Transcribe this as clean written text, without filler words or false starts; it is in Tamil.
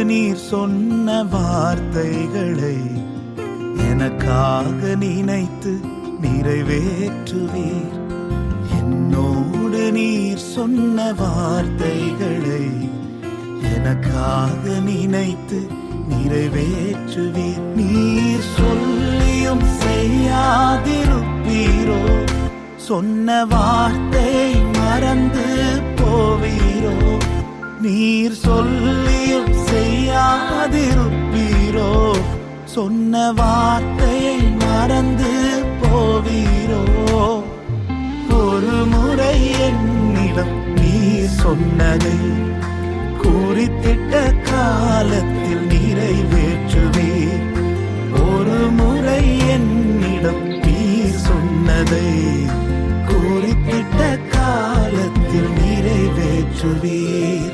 நீர் சொன்ன வார்த்தைகளை எனக்காக நினைத்து நிறைவேற்றுவீர். என்னோடு நீர் சொன்ன வார்த்தைகளை எனக்காக நினைத்து நிறைவேற்றுவீர். நீர் சொல்லியும் செய்யாதிருப்பீரோ, சொன்ன வார்த்தை மறந்து போவீரோ. நீர் சொல்லியும் செய்யாதிருப்பீரோ, சொன்ன வார்த்தையை மறந்து போவீரோ. ஒரு முறை என்னிடம் நீர் சொன்னதை குறித்திட்ட காலத்தில் நிறைவேற்றுவீர். ஒரு முறை என்னிடம் நீர் சொன்னதை குறித்திட்ட காலத்தில் நிறைவேற்றுவீர்.